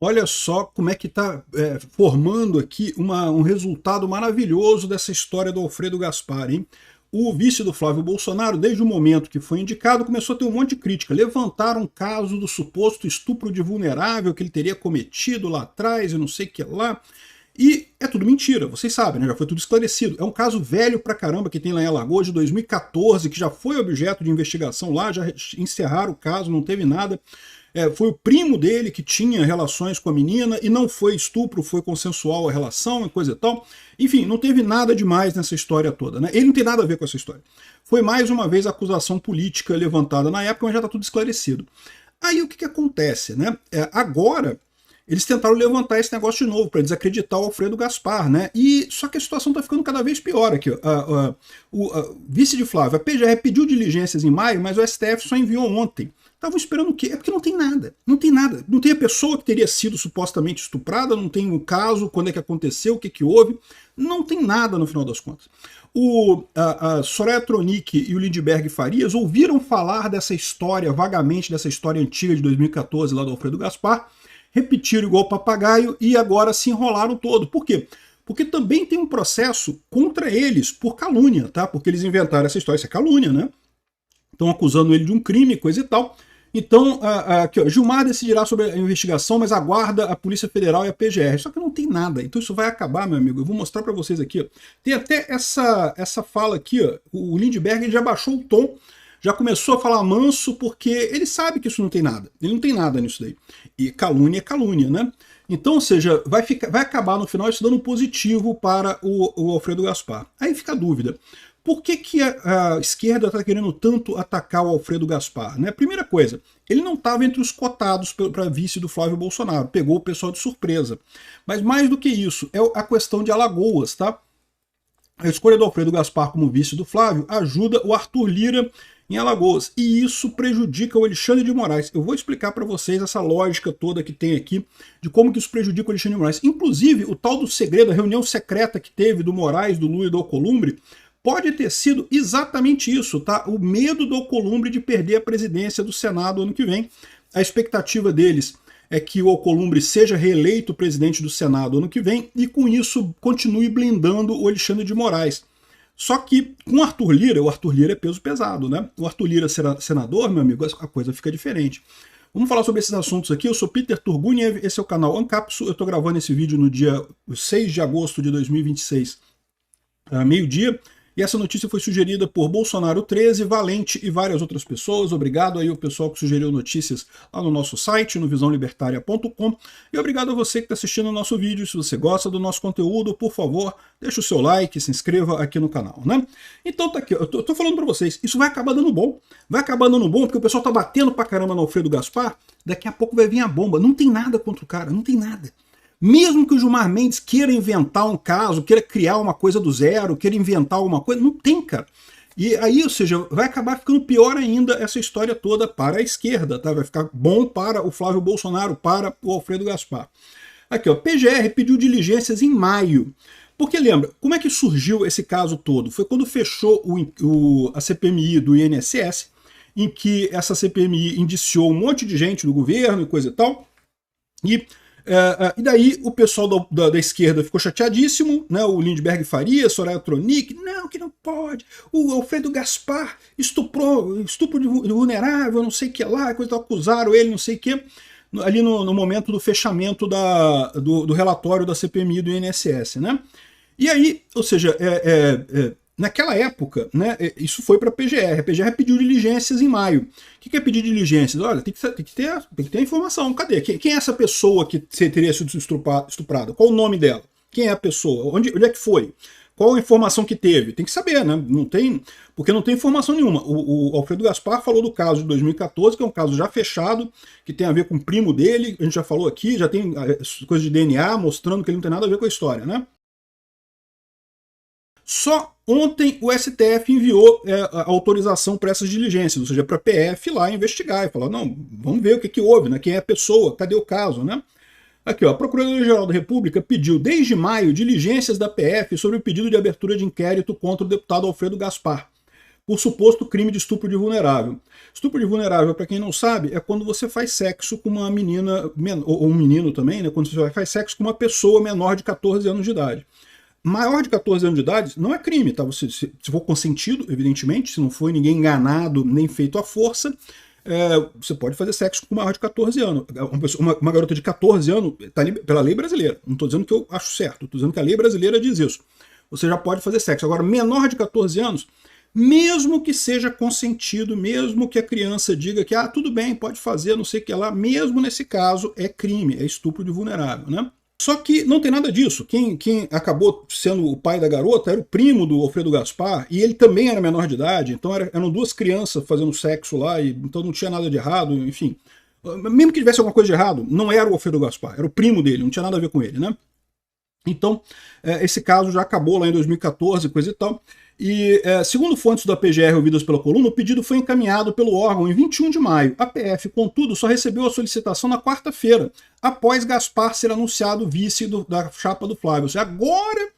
Olha só como é que está formando aqui um resultado maravilhoso dessa história do Alfredo Gaspar, hein? O vice do Flávio Bolsonaro, desde o momento que foi indicado, começou a ter um monte de crítica. Levantaram um caso do suposto estupro de vulnerável que ele teria cometido lá atrás e não sei o que lá. E é tudo mentira, vocês sabem, né? Já foi tudo esclarecido. É um caso velho pra caramba que tem lá em Alagoas, de 2014, que já foi objeto de investigação lá, já encerraram o caso, não teve nada. Foi o primo dele que tinha relações com a menina e não foi estupro, foi consensual a relação e coisa e tal. Enfim, não teve nada demais nessa história toda, né? Ele não tem nada a ver com essa história. Foi mais uma vez a acusação política levantada na época, mas já está tudo esclarecido. Aí o que acontece, né? Agora eles tentaram levantar esse negócio de novo para desacreditar o Alfredo Gaspar, né? E só que a situação está ficando cada vez pior aqui. O vice de Flávio, a PGR pediu diligências em maio, mas o STF só enviou ontem. Estavam esperando o quê? É porque não tem nada. Não tem nada. Não tem a pessoa que teria sido supostamente estuprada, não tem o caso, quando é que aconteceu, o que que houve. Não tem nada no final das contas. A Soraya Tronic e o Lindbergh Farias ouviram falar dessa história, vagamente, dessa história antiga de 2014 lá do Alfredo Gaspar, repetiram igual papagaio e agora se enrolaram todo. Por quê? Porque também tem um processo contra eles por calúnia, tá? Porque eles inventaram essa história, isso é calúnia, né? Estão acusando ele de um crime, coisa e tal. Então, aqui, ó, Gilmar decidirá sobre a investigação, mas aguarda a Polícia Federal e a PGR. Só que não tem nada. Então isso vai acabar, meu amigo. Eu vou mostrar para vocês aqui. Ó. Tem até essa fala aqui. Ó. O Lindbergh já baixou o tom, já começou a falar manso, porque ele sabe que isso não tem nada. Ele não tem nada nisso daí. E calúnia é calúnia, né? Então, ou seja, vai acabar no final isso dando um positivo para o Alfredo Gaspar. Aí fica a dúvida. Por que a esquerda está querendo tanto atacar o Alfredo Gaspar? Né? Primeira coisa, ele não estava entre os cotados para vice do Flávio Bolsonaro, pegou o pessoal de surpresa. Mas mais do que isso, é a questão de Alagoas, tá? A escolha do Alfredo Gaspar como vice do Flávio ajuda o Arthur Lira em Alagoas, e isso prejudica o Alexandre de Moraes. Eu vou explicar para vocês essa lógica toda que tem aqui, de como que isso prejudica o Alexandre de Moraes. Inclusive, o tal do segredo, a reunião secreta que teve do Moraes, do Lula e do Alcolumbre, pode ter sido exatamente isso, tá? O medo do Alcolumbre de perder a presidência do Senado ano que vem. A expectativa deles é que o Alcolumbre seja reeleito presidente do Senado ano que vem e com isso continue blindando o Alexandre de Moraes. Só que com o Arthur Lira é peso pesado, né? O Arthur Lira será senador, meu amigo, a coisa fica diferente. Vamos falar sobre esses assuntos aqui. Eu sou Peter Turguniev, esse é o canal Ancapsu. Eu estou gravando esse vídeo no dia 6 de agosto de 2026, meio-dia. E essa notícia foi sugerida por Bolsonaro 13, Valente e várias outras pessoas. Obrigado aí ao pessoal que sugeriu notícias lá no nosso site, no visãolibertaria.com. E obrigado a você que está assistindo o nosso vídeo. Se você gosta do nosso conteúdo, por favor, deixa o seu like, se inscreva aqui no canal, né? Então tá aqui, eu tô falando para vocês, isso vai acabar dando bom. Vai acabar dando bom porque o pessoal tá batendo pra caramba no Alfredo Gaspar. Daqui a pouco vai vir a bomba. Não tem nada contra o cara, não tem nada. Mesmo que o Gilmar Mendes queira inventar um caso, queira criar uma coisa do zero, queira inventar alguma coisa, não tem, cara. E aí, ou seja, vai acabar ficando pior ainda essa história toda para a esquerda, tá? Vai ficar bom para o Flávio Bolsonaro, para o Alfredo Gaspar. Aqui, ó, PGR pediu diligências em maio. Porque lembra, como é que surgiu esse caso todo? Foi quando fechou a CPMI do INSS, em que essa CPMI indiciou um monte de gente do governo e coisa e tal, e daí o pessoal da esquerda ficou chateadíssimo, né? O Lindbergh Farias, Soraya Tronic, não, que não pode, o Alfredo Gaspar estupro de vulnerável, não sei o que lá, coisa tal, acusaram ele, não sei o que, ali no momento do fechamento do relatório da CPMI do INSS, né? E aí, ou seja, naquela época, né, isso foi para a PGR pediu diligências em maio. O que é pedir diligências? Olha, tem que ter a informação. Cadê? Quem é essa pessoa que teria sido estuprada? Qual o nome dela? Quem é a pessoa? Onde é que foi? Qual a informação que teve? Tem que saber, né? Não tem, porque não tem informação nenhuma. O Alfredo Gaspar falou do caso de 2014, que é um caso já fechado, que tem a ver com o primo dele, a gente já falou aqui, já tem coisa de DNA mostrando que ele não tem nada a ver com a história, né? Só ontem o STF enviou a autorização para essas diligências, ou seja, para a PF ir lá investigar e falar, não, vamos ver o que houve, né? Quem é a pessoa, cadê o caso, né? Aqui, ó, a Procuradoria-Geral da República pediu desde maio diligências da PF sobre o pedido de abertura de inquérito contra o deputado Alfredo Gaspar. por suposto crime de estupro de vulnerável. Estupro de vulnerável, para quem não sabe, é quando você faz sexo com uma menina, ou um menino também, né? Quando você faz sexo com uma pessoa menor de 14 anos de idade. Maior de 14 anos de idade não é crime, tá? Se for consentido, evidentemente, se não foi ninguém enganado nem feito à força, você pode fazer sexo com maior de 14 anos. Uma garota de 14 anos está pela lei brasileira. Não estou dizendo que eu acho certo, estou dizendo que a lei brasileira diz isso. Você já pode fazer sexo. Agora, menor de 14 anos, mesmo que seja consentido, mesmo que a criança diga que tudo bem, pode fazer, não sei o que lá, mesmo nesse caso é crime, é estupro de vulnerável, né? Só que não tem nada disso. Quem acabou sendo o pai da garota era o primo do Alfredo Gaspar, e ele também era menor de idade, então eram duas crianças fazendo sexo lá, então não tinha nada de errado, enfim. Mesmo que tivesse alguma coisa de errado, não era o Alfredo Gaspar, era o primo dele, não tinha nada a ver com ele, né? Então, esse caso já acabou lá em 2014, coisa e tal. E, segundo fontes da PGR ouvidas pela coluna, o pedido foi encaminhado pelo órgão em 21 de maio. A PF, contudo, só recebeu a solicitação na quarta-feira, após Gaspar ser anunciado vice da chapa do Flávio. Ou seja, agora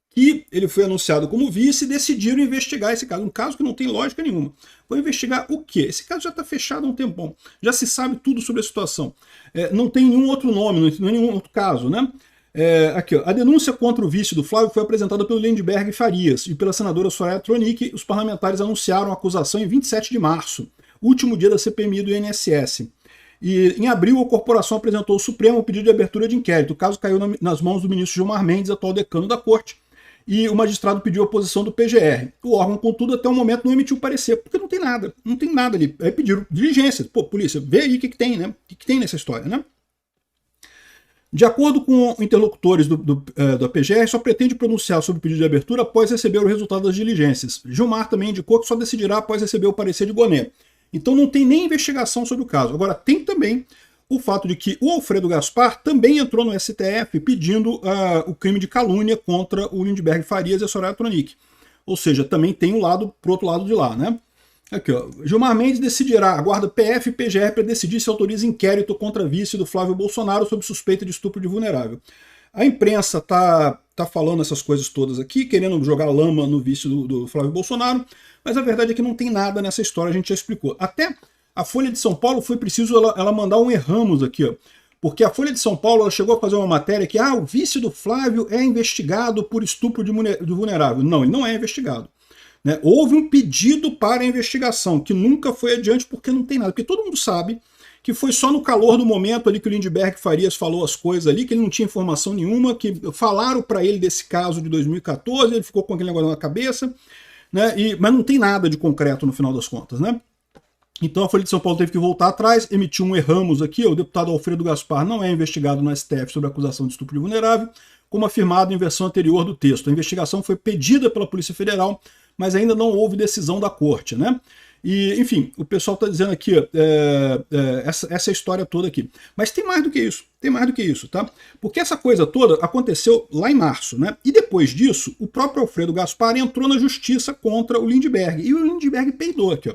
que ele foi anunciado como vice, decidiram investigar esse caso. Um caso que não tem lógica nenhuma. Vou investigar o quê? Esse caso já está fechado há um tempão. Já se sabe tudo sobre a situação. Não tem nenhum outro nome, não é nenhum outro caso, né? Aqui, ó. A denúncia contra o vice do Flávio foi apresentada pelo Lindbergh Farias e pela senadora Soraya Tronic. Os parlamentares anunciaram a acusação em 27 de março, último dia da CPMI do INSS. E em abril, a corporação apresentou ao Supremo o pedido de abertura de inquérito. O caso caiu nas mãos do ministro Gilmar Mendes, atual decano da corte, e o magistrado pediu a oposição do PGR. O órgão, contudo, até o momento não emitiu parecer, porque não tem nada ali. Aí pediram diligências. Pô, polícia, vê aí o que tem, né? O que tem nessa história, né? De acordo com interlocutores da PGR, só pretende pronunciar sobre o pedido de abertura após receber o resultado das diligências. Gilmar também indicou que só decidirá após receber o parecer de Gonet. Então não tem nem investigação sobre o caso. Agora, tem também o fato de que o Alfredo Gaspar também entrou no STF pedindo o crime de calúnia contra o Lindbergh Farias e a Soraya Tronic. Ou seja, também tem o lado pro outro lado de lá, né? Aqui, ó. Gilmar Mendes decidirá, aguarda PF e PGR para decidir se autoriza inquérito contra vice do Flávio Bolsonaro sob suspeita de estupro de vulnerável. A imprensa tá falando essas coisas todas aqui, querendo jogar lama no vice do Flávio Bolsonaro, mas a verdade é que não tem nada nessa história, a gente já explicou. Até a Folha de São Paulo foi preciso ela mandar um erramos aqui, ó, porque a Folha de São Paulo ela chegou a fazer uma matéria que o vice do Flávio é investigado por estupro de vulnerável. Não, ele não é investigado. Né? Houve um pedido para a investigação, que nunca foi adiante porque não tem nada. Porque todo mundo sabe que foi só no calor do momento ali que o Lindbergh Farias falou as coisas ali, que ele não tinha informação nenhuma, que falaram para ele desse caso de 2014, ele ficou com aquele negócio na cabeça, né? Mas não tem nada de concreto no final das contas, né? Então a Folha de São Paulo teve que voltar atrás, emitiu um erramos aqui, o deputado Alfredo Gaspar não é investigado no STF sobre a acusação de estupro de vulnerável, como afirmado em versão anterior do texto. A investigação foi pedida pela Polícia Federal, mas ainda não houve decisão da corte, né? E, enfim, o pessoal está dizendo aqui, essa história toda aqui. Mas tem mais do que isso, tá? Porque essa coisa toda aconteceu lá em março, né? E depois disso, o próprio Alfredo Gaspar entrou na justiça contra o Lindbergh. E o Lindbergh peidou aqui, ó.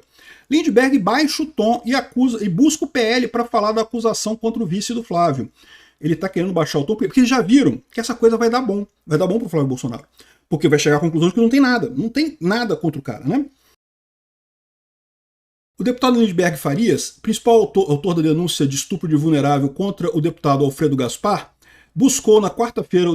Lindbergh baixa o tom e busca o PL para falar da acusação contra o vice do Flávio. Ele está querendo baixar o tom, porque já viram que essa coisa vai dar bom para o Flávio Bolsonaro. Porque vai chegar à conclusão de que não tem nada contra o cara, né? O deputado Lindbergh Farias, principal autor da denúncia de estupro de vulnerável contra o deputado Alfredo Gaspar, buscou na quarta-feira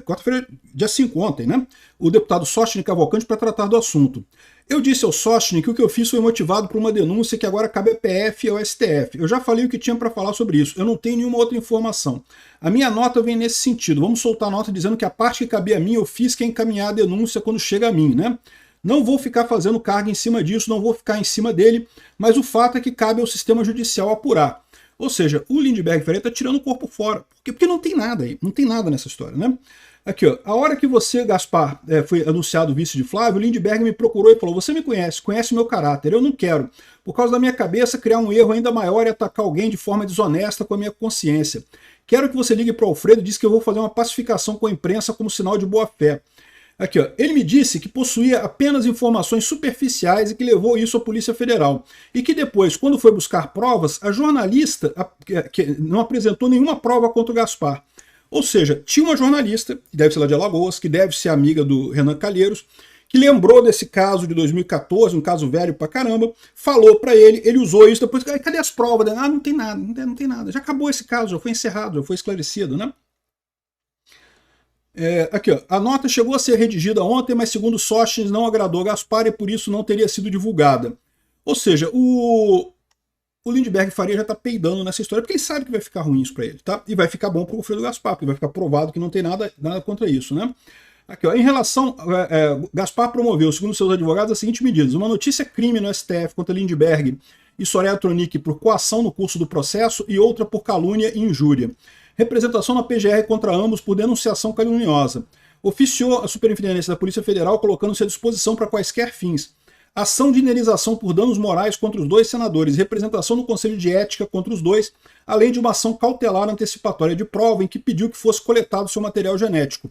quarta-feira, dia 5 ontem, né? O deputado Sostene Cavalcante para tratar do assunto. Eu disse ao Sostene que o que eu fiz foi motivado por uma denúncia que agora cabe à PF e ao STF. Eu já falei o que tinha para falar sobre isso. Eu não tenho nenhuma outra informação. A minha nota vem nesse sentido. Vamos soltar a nota dizendo que a parte que cabia a mim eu fiz, que é encaminhar a denúncia quando chega a mim, né? Não vou ficar fazendo carga em cima disso, não vou ficar em cima dele, mas o fato é que cabe ao sistema judicial apurar. Ou seja, o Lindbergh Farias está tirando o corpo fora. Porque não tem nada aí, não tem nada nessa história, né? Aqui, ó, a hora que você, Gaspar, foi anunciado vice de Flávio, o Lindbergh me procurou e falou: você me conhece o meu caráter, eu não quero, por causa da minha cabeça, criar um erro ainda maior e atacar alguém de forma desonesta com a minha consciência. Quero que você ligue para o Alfredo e diz que eu vou fazer uma pacificação com a imprensa como sinal de boa-fé. Aqui, ó, ele me disse que possuía apenas informações superficiais e que levou isso à Polícia Federal. E que depois, quando foi buscar provas, a jornalista que não apresentou nenhuma prova contra o Gaspar. Ou seja, tinha uma jornalista, que deve ser lá de Alagoas, que deve ser amiga do Renan Calheiros, que lembrou desse caso de 2014, um caso velho pra caramba, falou pra ele, ele usou isso depois, cadê as provas? Ah, não tem nada, não tem nada, já acabou esse caso, já foi encerrado, já foi esclarecido, né? Aqui, ó, a nota chegou a ser redigida ontem, mas segundo Sóstenes não agradou a Gaspar e por isso não teria sido divulgada. Ou seja, o Lindbergh Faria já está peidando nessa história, porque ele sabe que vai ficar ruim isso para ele, tá? E vai ficar bom para o Alfredo Gaspar, porque vai ficar provado que não tem nada contra isso, né? Aqui, ó, em relação, Gaspar promoveu, segundo seus advogados, as seguintes medidas: uma notícia crime no STF contra Lindbergh e Soraya Tronic por coação no curso do processo e outra por calúnia e injúria. Representação na PGR contra ambos por denunciação caluniosa. Oficiou a Superintendência da Polícia Federal colocando-se à disposição para quaisquer fins. Ação de indenização por danos morais contra os dois senadores, representação no Conselho de Ética contra os dois, além de uma ação cautelar antecipatória de prova em que pediu que fosse coletado seu material genético.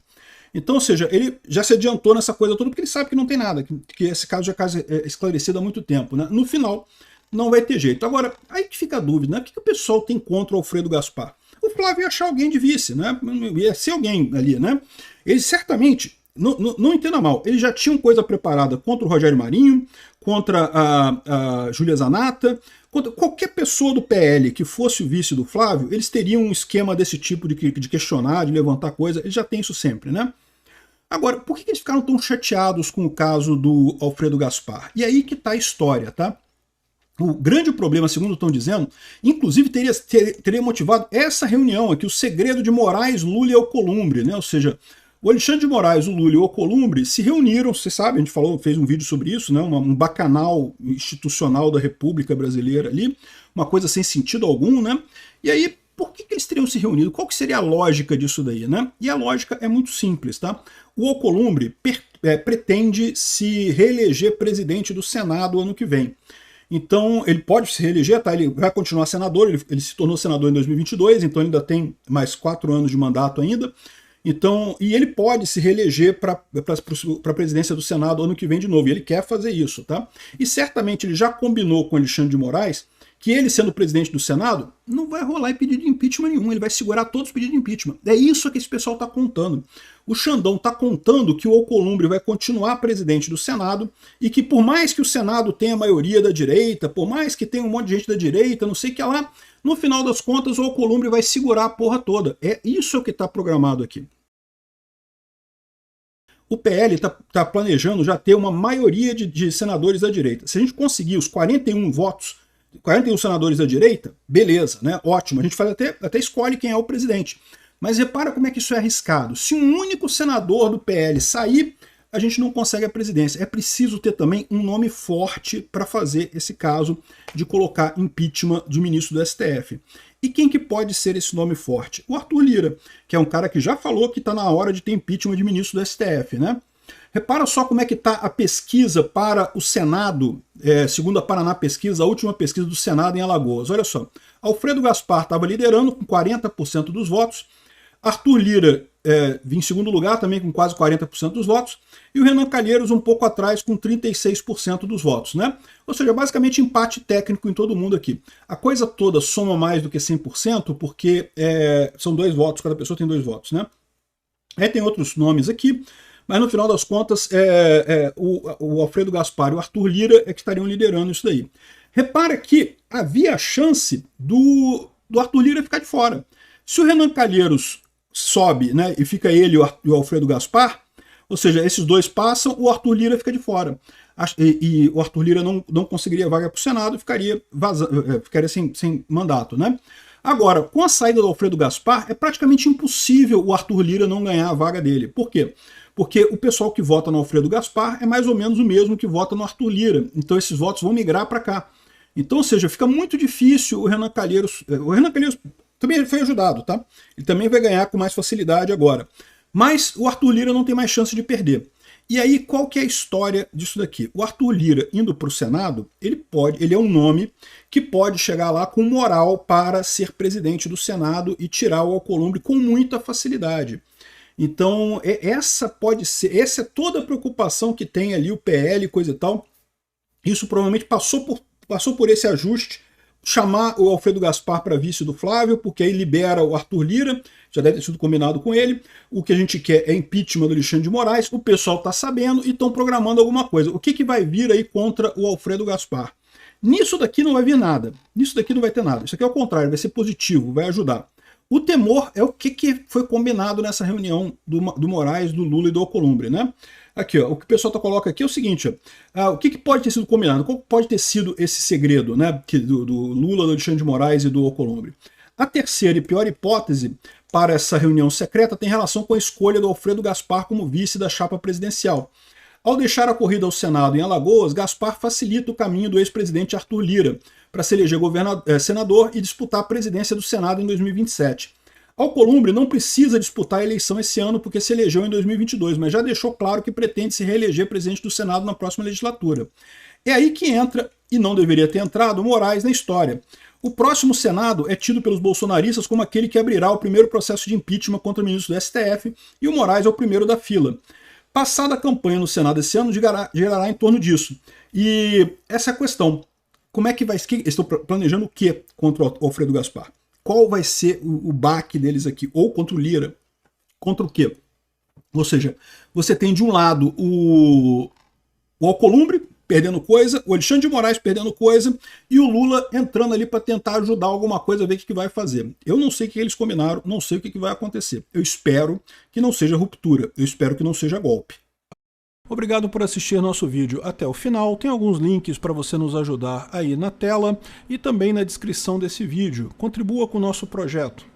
Então, ou seja, ele já se adiantou nessa coisa toda porque ele sabe que não tem nada, que esse caso já é esclarecido há muito tempo, né? No final, não vai ter jeito. Agora, aí que fica a dúvida, né? O que o pessoal tem contra o Alfredo Gaspar? O Flávio ia achar alguém de vice, né? Ia ser alguém ali, né? Ele certamente, não entenda mal, eles já tinham coisa preparada contra o Rogério Marinho, contra a Júlia Zanata, contra qualquer pessoa do PL que fosse o vice do Flávio, eles teriam um esquema desse tipo de questionar, de levantar coisa, eles já têm isso sempre, né? Agora, por que eles ficaram tão chateados com o caso do Alfredo Gaspar? E aí que tá a história, tá? O grande problema, segundo estão dizendo, inclusive teria motivado essa reunião aqui, o segredo de Moraes, Lula e Alcolumbre, né? Ou seja, o Alexandre de Moraes, o Lula e o Alcolumbre se reuniram, você sabe, a gente fez um vídeo sobre isso, né? Um bacanal institucional da República Brasileira ali, uma coisa sem sentido algum, né? E aí, por que eles teriam se reunido? Qual que seria a lógica disso daí, né? E a lógica é muito simples, tá? O Alcolumbre pretende se reeleger presidente do Senado ano que vem. Então, ele pode se reeleger, tá? Ele vai continuar senador, ele se tornou senador em 2022, então ele ainda tem mais 4 anos de mandato ainda. Então, e ele pode se reeleger para a presidência do Senado ano que vem de novo, e ele quer fazer isso, tá? E certamente ele já combinou com Alexandre de Moraes que ele, sendo presidente do Senado, não vai rolar pedido de impeachment nenhum, ele vai segurar todos os pedidos de impeachment. É isso que esse pessoal está contando. O Xandão está contando que o Alcolumbre vai continuar presidente do Senado e que por mais que o Senado tenha maioria da direita, por mais que tenha um monte de gente da direita, não sei o que lá, no final das contas o Alcolumbre vai segurar a porra toda. É isso que está programado aqui. O PL está planejando já ter uma maioria de senadores da direita. Se a gente conseguir os 41 votos, 41 senadores da direita, beleza, né? Ótimo. A gente faz até escolhe quem é o presidente. Mas repara como é que isso é arriscado. Se um único senador do PL sair, a gente não consegue a presidência. É preciso ter também um nome forte para fazer esse caso de colocar impeachment de ministro do STF. E quem que pode ser esse nome forte? O Arthur Lira, que é um cara que já falou que está na hora de ter impeachment de ministro do STF, né? Repara só como é que está a pesquisa para o Senado, segundo a Paraná Pesquisa, a última pesquisa do Senado em Alagoas. Olha só, Alfredo Gaspar estava liderando com 40% dos votos, Arthur Lira em segundo lugar também com quase 40% dos votos, e o Renan Calheiros um pouco atrás com 36% dos votos, né? Ou seja, basicamente empate técnico em todo mundo aqui. A coisa toda soma mais do que 100% porque são 2 votos, cada pessoa tem 2 votos, né? Aí tem outros nomes aqui, mas no final das contas o Alfredo Gaspar e o Arthur Lira que estariam liderando isso daí. Repara que havia a chance do Arthur Lira ficar de fora. Se o Renan Calheiros sobe, né, e fica ele e o Alfredo Gaspar, ou seja, esses dois passam, o Arthur Lira fica de fora. E o Arthur Lira não conseguiria vaga para o Senado, ficaria sem mandato, né? Agora, com a saída do Alfredo Gaspar, é praticamente impossível o Arthur Lira não ganhar a vaga dele. Por quê? Porque o pessoal que vota no Alfredo Gaspar é mais ou menos o mesmo que vota no Arthur Lira. Então esses votos vão migrar para cá. Então, ou seja, fica muito difícil o Renan Calheiros... O Renan Calheiros também foi ajudado, tá? Ele também vai ganhar com mais facilidade agora. Mas o Arthur Lira não tem mais chance de perder. E aí, qual que é a história disso daqui? O Arthur Lira, indo para o Senado, ele é um nome que pode chegar lá com moral para ser presidente do Senado e tirar o Alcolumbre com muita facilidade. Então, essa é toda a preocupação que tem ali o PL, coisa e tal. Isso provavelmente passou por esse ajuste chamar o Alfredo Gaspar para vice do Flávio, porque aí libera o Arthur Lira, já deve ter sido combinado com ele. O que a gente quer é impeachment do Alexandre de Moraes, o pessoal está sabendo e estão programando alguma coisa. O que vai vir aí contra o Alfredo Gaspar? Nisso daqui não vai vir nada, nisso daqui não vai ter nada. Isso aqui é o contrário, vai ser positivo, vai ajudar. O temor é o que foi combinado nessa reunião do Moraes, do Lula e do Alcolumbre, né? Aqui, ó, o que o pessoal coloca aqui é o seguinte, ó, o que pode ter sido combinado? Qual pode ter sido esse segredo, né, do Lula, do Alexandre de Moraes e do Alcolumbre? A terceira e pior hipótese para essa reunião secreta tem relação com a escolha do Alfredo Gaspar como vice da chapa presidencial. Ao deixar a corrida ao Senado em Alagoas, Gaspar facilita o caminho do ex-presidente Arthur Lira para se eleger senador e disputar a presidência do Senado em 2027. Alcolumbre não precisa disputar a eleição esse ano porque se elegeu em 2022, mas já deixou claro que pretende se reeleger presidente do Senado na próxima legislatura. É aí que entra, e não deveria ter entrado, Moraes na história. O próximo Senado é tido pelos bolsonaristas como aquele que abrirá o primeiro processo de impeachment contra o ministro do STF, e o Moraes é o primeiro da fila. Passada a campanha no Senado esse ano, gerará em torno disso. E essa é a questão. Como é que vai ser? Estão planejando o que contra o Alfredo Gaspar? Qual vai ser o baque deles aqui? Ou contra o Lira? Contra o quê? Ou seja, você tem de um lado o Alcolumbre perdendo coisa, o Alexandre de Moraes perdendo coisa e o Lula entrando ali para tentar ajudar alguma coisa, a ver o que vai fazer. Eu não sei o que eles combinaram, não sei o que vai acontecer. Eu espero que não seja ruptura, eu espero que não seja golpe. Obrigado por assistir nosso vídeo até o final. Tem alguns links para você nos ajudar aí na tela e também na descrição desse vídeo. Contribua com o nosso projeto.